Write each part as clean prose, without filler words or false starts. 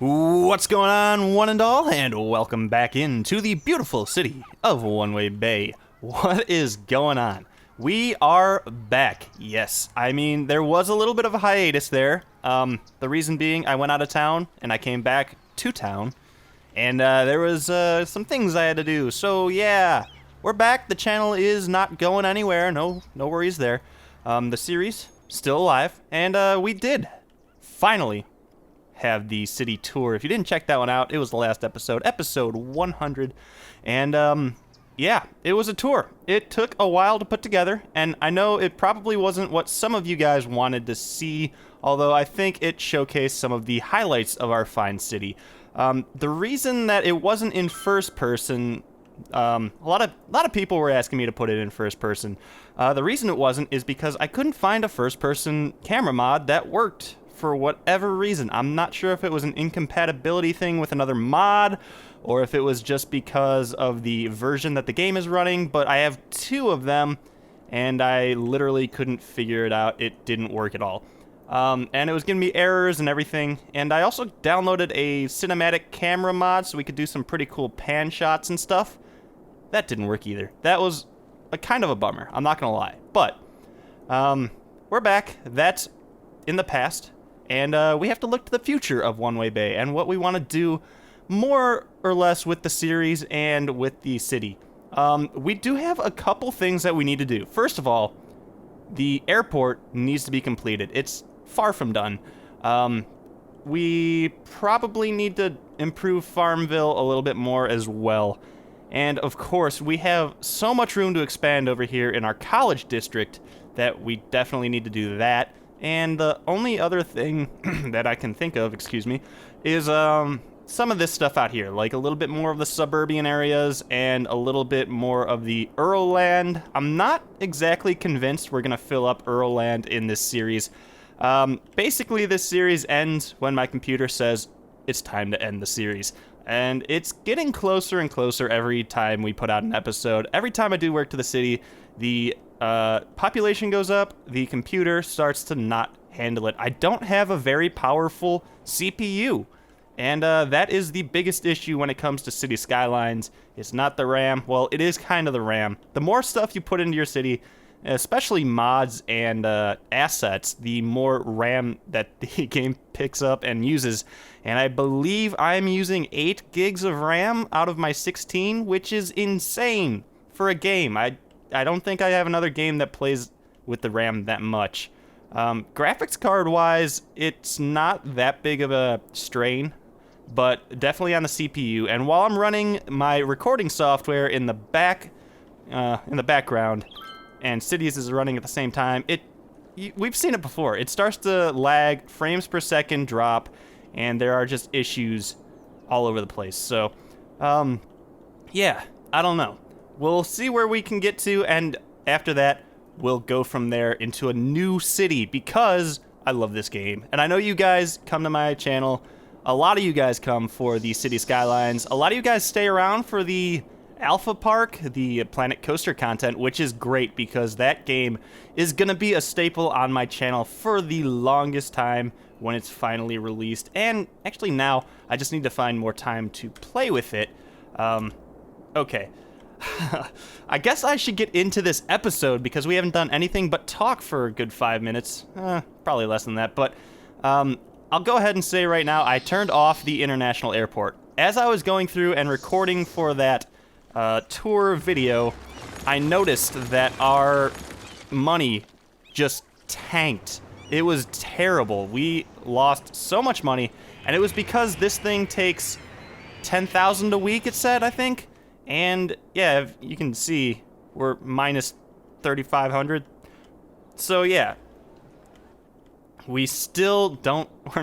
What's going on, one and all, and welcome back into the beautiful city of One-Way Bay. What is going on? We are back, yes. I mean, there was a little bit of a hiatus there. The reason being, I went out of town, and I came back to town, and there was some things I had to do. So, yeah, we're back. The channel is not going anywhere. No worries there. The series, still alive, and we did finally have the city tour. If you didn't check that one out, it was the last episode, episode 100, and yeah, it was a tour. It took a while to put together, and I know it probably wasn't what some of you guys wanted to see, although I think it showcased some of the highlights of our fine city. The reason that it wasn't in first person, a lot of people were asking me to put it in first person. The reason it wasn't is because I couldn't find a first person camera mod that worked for whatever reason. I'm not sure if it was an incompatibility thing with another mod, or if it was just because of the version that the game is running, but I have two of them, and I literally couldn't figure it out. It didn't work at all. And it was giving me errors and everything, and I also downloaded a cinematic camera mod so we could do some pretty cool pan shots and stuff. That didn't work either. That was a kind of a bummer, I'm not gonna lie. But, we're back. That's in the past. And we have to look to the future of One-Way Bay and what we want to do more or less with the series and with the city. We do have a couple things that we need to do. First of all, the airport needs to be completed. It's far from done. We probably need to improve Farmville a little bit more as well. And of course, we have so much room to expand over here in our college district that we definitely need to do that. And the only other thing that I can think of, is some of this stuff out here, like a little bit more of the suburban areas and a little bit more of the Earl land. I'm not exactly convinced we're going to fill up Earl land in this series. Basically, this series ends when my computer says it's time to end the series. And it's getting closer and closer every time we put out an episode. Every time I do work to the city, the population goes up, the computer starts to not handle it. I don't have a very powerful CPU, and that is the biggest issue when it comes to City Skylines. It's not the RAM. Well, it is kind of the RAM. The more stuff you put into your city, especially mods and assets, the more RAM that the game picks up and uses. And I believe I'm using 8 gigs of RAM out of my 16, which is insane for a game. I don't think I have another game that plays with the RAM that much. Graphics card wise, it's not that big of a strain, but definitely on the CPU. And while I'm running my recording software in the background, and Cities is running at the same time, we've seen it before. It starts to lag, frames per second drop, and there are just issues all over the place. So, yeah, I don't know. We'll see where we can get to, and after that, we'll go from there into a new city, because I love this game. And I know you guys come to my channel. A lot of you guys come for the City Skylines. A lot of you guys stay around for the Alpha Park, the Planet Coaster content, which is great, because that game is going to be a staple on my channel for the longest time when it's finally released. And actually now, I just need to find more time to play with it. Okay. I guess I should get into this episode, because we haven't done anything but talk for a good 5 minutes. Probably less than that, but I'll go ahead and say right now, I turned off the international airport. As I was going through and recording for that tour video, I noticed that our money just tanked. It was terrible. We lost so much money, and it was because this thing takes 10,000 a week, it said, I think. And yeah, you can see we're minus 3,500. So yeah, we're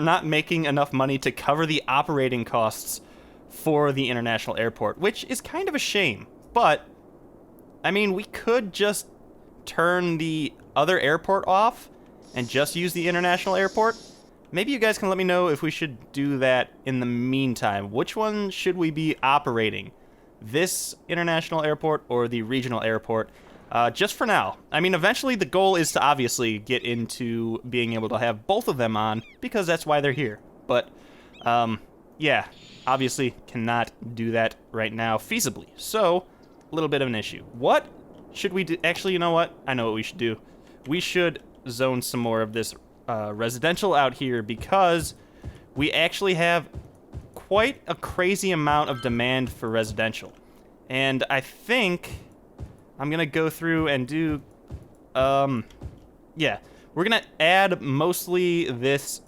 not making enough money to cover the operating costs for the international airport, which is kind of a shame. But, I mean, we could just turn the other airport off and just use the international airport. Maybe you guys can let me know if we should do that in the meantime. Which one should we be operating? This international airport or the regional airport? Just for now. I mean, eventually the goal is to obviously get into being able to have both of them on, because that's why they're here. But, yeah, obviously cannot do that right now feasibly. So, a little bit of an issue. What should we do? Actually, you know what? I know what we should do. We should zone some more of this residential out here because we actually have quite a crazy amount of demand for residential. And I think I'm going to go through and do, yeah, we're going to add mostly this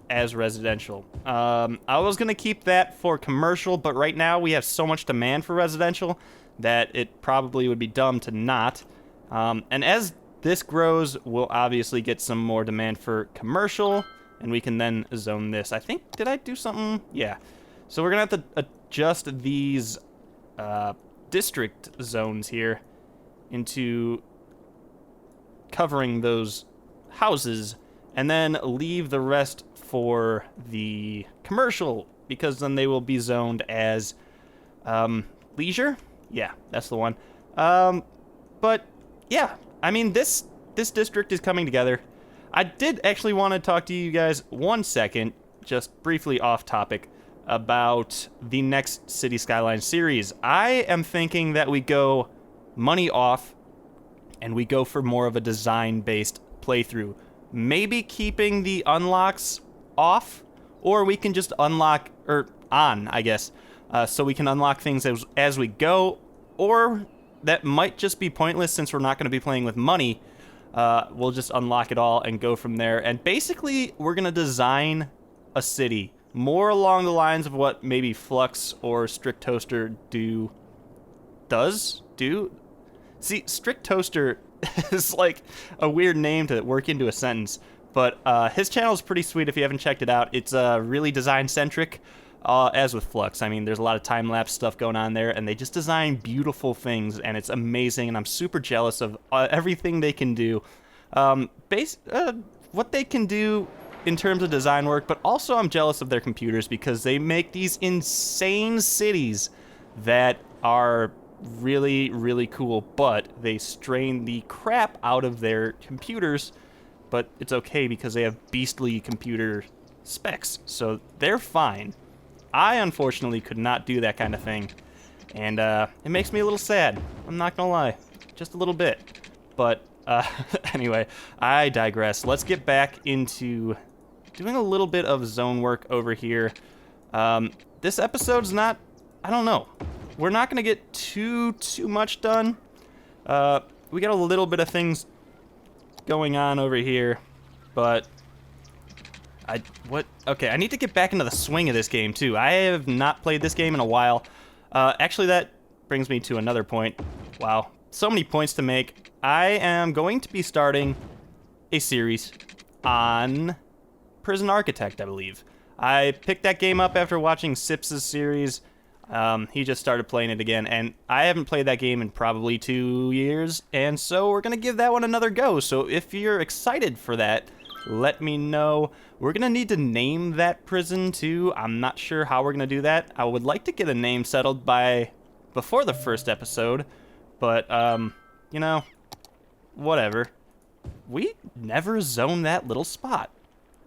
as residential. I was going to keep that for commercial, but right now we have so much demand for residential that it probably would be dumb to not. And as this grows, we'll obviously get some more demand for commercial, and we can then zone this. I think, did I do something? Yeah. So we're going to have to adjust these district zones here into covering those houses, and then leave the rest for the commercial, because then they will be zoned as leisure. Yeah, that's the one. But yeah, I mean, this district is coming together. I did actually want to talk to you guys 1 second, just briefly off topic, about the next City Skylines series. I am thinking that we go money off and we go for more of a design-based playthrough. Maybe keeping the unlocks off, or we can just unlock, or on, I guess, so we can unlock things as we go, or that might just be pointless since we're not going to be playing with money. We'll just unlock it all and go from there. And basically, we're going to design a city more along the lines of what maybe Flux or Strict Toaster does. See, Strict Toaster is like a weird name to work into a sentence, but his channel is pretty sweet if you haven't checked it out. It's really design-centric, as with Flux. I mean, there's a lot of time-lapse stuff going on there, and they just design beautiful things, and it's amazing, and I'm super jealous of everything they can do. What they can do in terms of design work, but also I'm jealous of their computers because they make these insane cities that are really, really cool, but they strain the crap out of their computers, but it's okay because they have beastly computer specs, so they're fine. I, unfortunately, could not do that kind of thing, and it makes me a little sad. I'm not gonna lie, just a little bit. But anyway, I digress. Let's get back into doing a little bit of zone work over here. This episode's not, I don't know. We're not gonna get too much done. We got a little bit of things going on over here, but okay, I need to get back into the swing of this game too. I have not played this game in a while. Actually, that brings me to another point. Wow, so many points to make. I am going to be starting a series on Prison Architect, I believe. I picked that game up after watching Sips' series. He just started playing it again, and I haven't played that game in probably 2 years, and so we're going to give that one another go. So if you're excited for that, let me know. We're going to need to name that prison, too. I'm not sure how we're going to do that. I would like to get a name settled before the first episode, but, you know, whatever. We never zoned that little spot.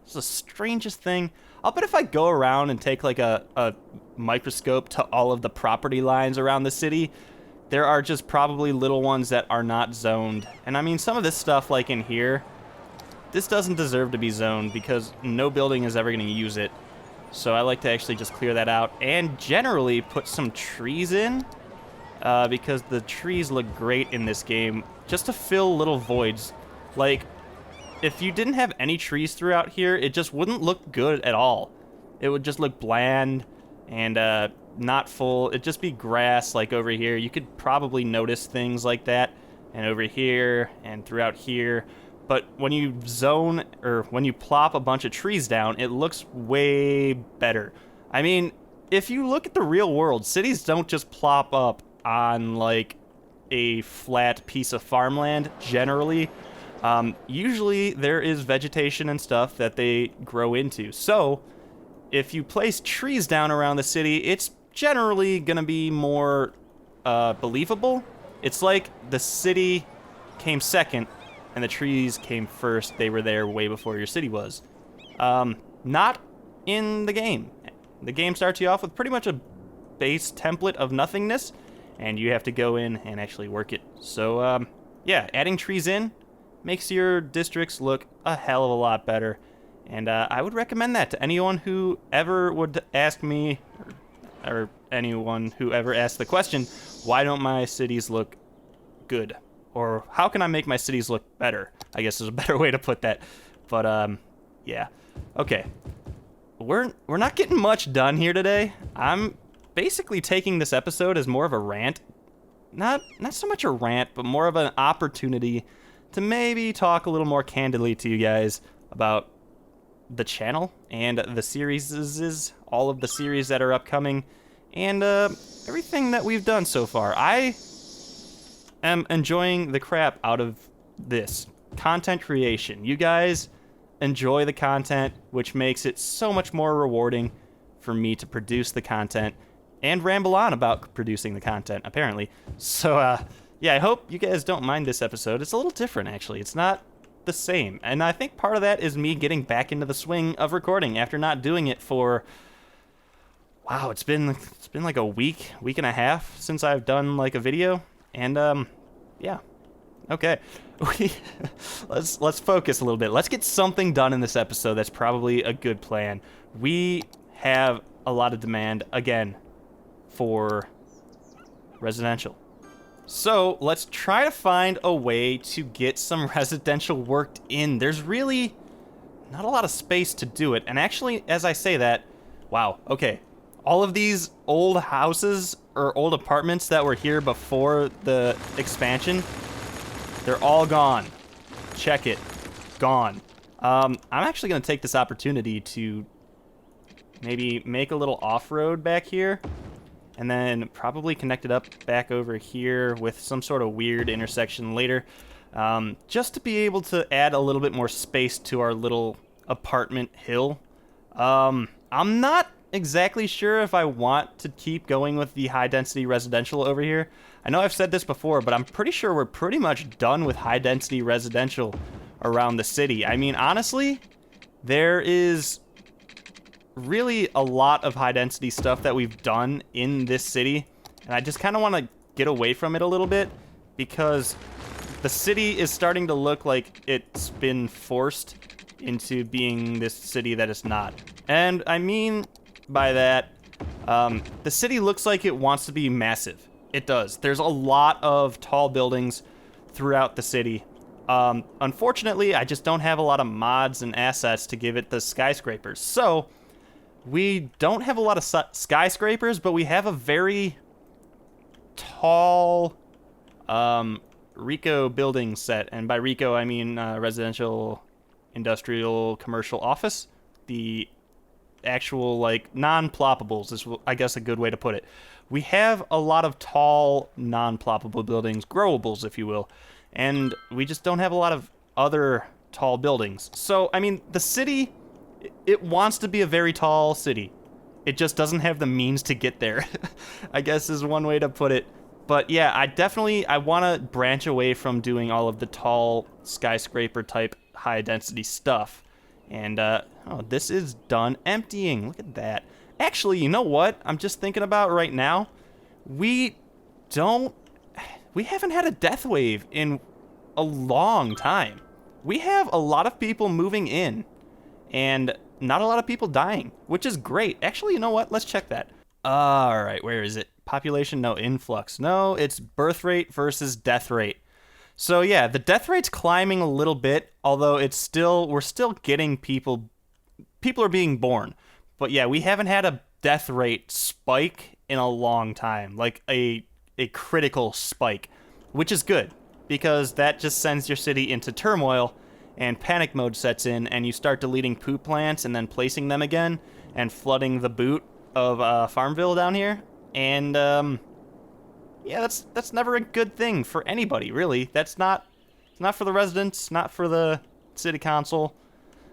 It's the strangest thing. I'll bet if I go around and take like a microscope to all of the property lines around the city, there are just probably little ones that are not zoned. And I mean, some of this stuff like in here, this doesn't deserve to be zoned because no building is ever going to use it. So I like to actually just clear that out and generally put some trees in because the trees look great in this game just to fill little voids. Like, if you didn't have any trees throughout here, it just wouldn't look good at all. It would just look bland and not full. It'd just be grass like over here. You could probably notice things like that, and over here and throughout here. But when you zone, or when you plop a bunch of trees down, it looks way better. I mean, if you look at the real world, cities don't just plop up on like a flat piece of farmland generally. Usually there is vegetation and stuff that they grow into. So if you place trees down around the city, it's generally going to be more believable. It's like the city came second and the trees came first. They were there way before your city was. Not in the game. The game starts you off with pretty much a base template of nothingness, and you have to go in and actually work it. So, yeah, adding trees in makes your districts look a hell of a lot better. And I would recommend that to anyone who ever would ask me, or anyone who ever asks the question, why don't my cities look good? Or how can I make my cities look better? I guess is a better way to put that. But, yeah. Okay. We're not getting much done here today. I'm basically taking this episode as more of a rant. Not so much a rant, but more of an opportunity to maybe talk a little more candidly to you guys about the channel and the series, all of the series that are upcoming, and everything that we've done so far. I am enjoying the crap out of this content creation. You guys enjoy the content, which makes it so much more rewarding for me to produce the content and ramble on about producing the content, apparently. So, yeah, I hope you guys don't mind this episode. It's a little different, actually. It's not the same, and I think part of that is me getting back into the swing of recording after not doing it for, wow, it's been like a week and a half since I've done like a video, and yeah, okay, let's focus a little bit. Let's get something done in this episode. That's probably a good plan. We have a lot of demand again for residential. So let's try to find a way to get some residential worked in. There's really not a lot of space to do it. And actually, as I say that, wow, okay. All of these old houses or old apartments that were here before the expansion, they're all gone. Check it. Gone. I'm actually going to take this opportunity to maybe make a little off-road back here, and then probably connect it up back over here with some sort of weird intersection later, just to be able to add a little bit more space to our little apartment hill. I'm not exactly sure if I want to keep going with the high-density residential over here. I know I've said this before, but I'm pretty sure we're pretty much done with high-density residential around the city. I mean, honestly, there is really a lot of high-density stuff that we've done in this city, and I just kind of want to get away from it a little bit, because the city is starting to look like it's been forced into being this city that it's not. And I mean by that, the city looks like it wants to be massive. It does. There's a lot of tall buildings throughout the city. Unfortunately, I just don't have a lot of mods and assets to give it the skyscrapers. So we don't have a lot of skyscrapers, but we have a very tall RICO building set. And by RICO, I mean residential, industrial, commercial office. The actual, like, non-ploppables is, I guess, a good way to put it. We have a lot of tall, non-ploppable buildings, growables, if you will. And we just don't have a lot of other tall buildings. So, I mean, the city, it wants to be a very tall city. It just doesn't have the means to get there, I guess is one way to put it. But yeah, I want to branch away from doing all of the tall skyscraper type high density stuff. And, oh, this is done emptying. Look at that. Actually, you know what I'm just thinking about right now? We haven't had a death wave in a long time. We have a lot of people moving in and not a lot of people dying, which is great. Actually, you know what? Let's check that. All right, where is it? Population, no. Influx, no. It's birth rate versus death rate. So yeah, the death rate's climbing a little bit, although we're still getting people are being born. But yeah, we haven't had a death rate spike in a long time, like a critical spike, which is good, because that just sends your city into turmoil, and panic mode sets in, and you start deleting poop plants and then placing them again, and flooding the boot of Farmville down here. And yeah, that's never a good thing for anybody, really. It's not for the residents, not for the city council,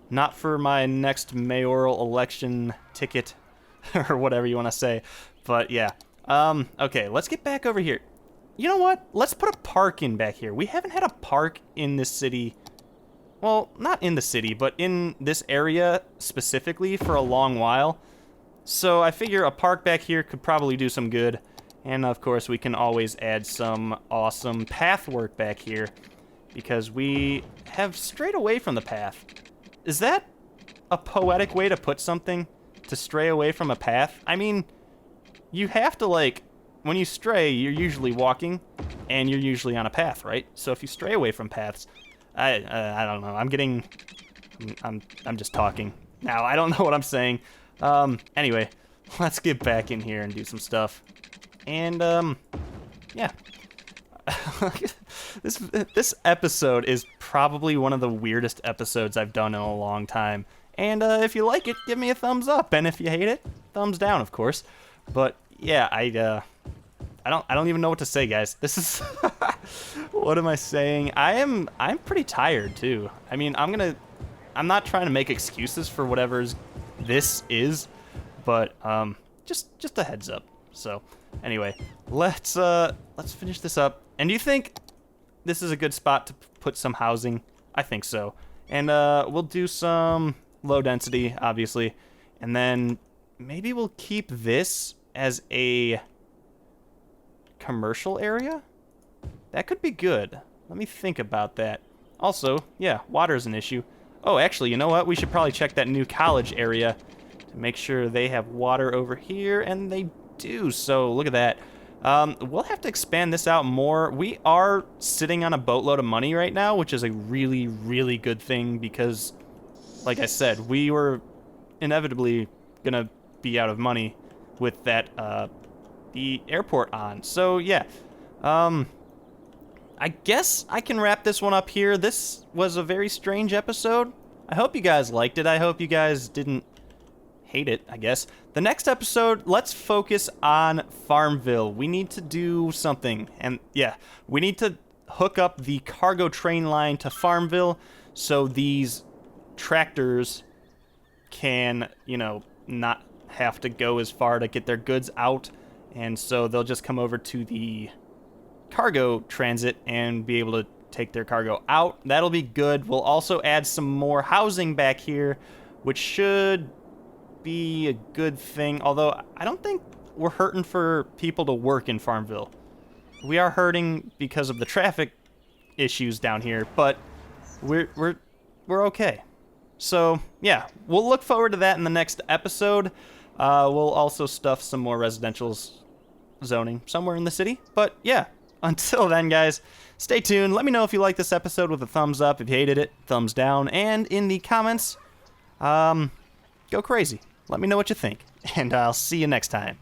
not for my next mayoral election ticket, or whatever you want to say. But yeah, okay, let's get back over here. You know what? Let's put a park in back here. We haven't had a park in this city. Well, not in the city, but in this area specifically for a long while. So I figure a park back here could probably do some good. And of course we can always add some awesome path work back here because we have strayed away from the path. Is that a poetic way to put something? To stray away from a path? I mean, you have to, like, when you stray, you're usually walking and you're usually on a path, right? So if you stray away from paths, I don't know. I'm just talking. Now, I don't know what I'm saying. Anyway, let's get back in here and do some stuff. And, yeah. This episode is probably one of the weirdest episodes I've done in a long time. And, if you like it, give me a thumbs up. And if you hate it, thumbs down, of course. But, yeah, I don't even know what to say, guys. This is, what am I saying? I'm pretty tired, too. I mean, I'm not trying to make excuses for whatever's this is, but, just a heads up. So, anyway, let's finish this up. And do you think this is a good spot to put some housing? I think so. And we'll do some low density, obviously. And then maybe we'll keep this as a commercial area? That could be good. Let me think about that. Also, yeah, water's an issue. Oh, actually, you know what? We should probably check that new college area to make sure they have water over here, and they do. So look at that. We'll have to expand this out more. We are sitting on a boatload of money right now, which is a really, really good thing because, like I said, we were inevitably gonna be out of money with that, the airport on. So, yeah. I guess I can wrap this one up here. This was a very strange episode. I hope you guys liked it. I hope you guys didn't hate it, I guess. The next episode, let's focus on Farmville. We need to do something. And yeah, we need to hook up the cargo train line to Farmville so these tractors can, you know, not have to go as far to get their goods out. And so they'll just come over to the cargo transit and be able to take their cargo out. That'll be good. We'll also add some more housing back here, which should be a good thing. Although I don't think we're hurting for people to work in Farmville. We are hurting because of the traffic issues down here, but we're okay. So yeah, we'll look forward to that in the next episode. We'll also stuff some more residential zoning somewhere in the city. But yeah, until then, guys, stay tuned. Let me know if you like this episode with a thumbs up. If you hated it, thumbs down. And in the comments, go crazy. Let me know what you think. And I'll see you next time.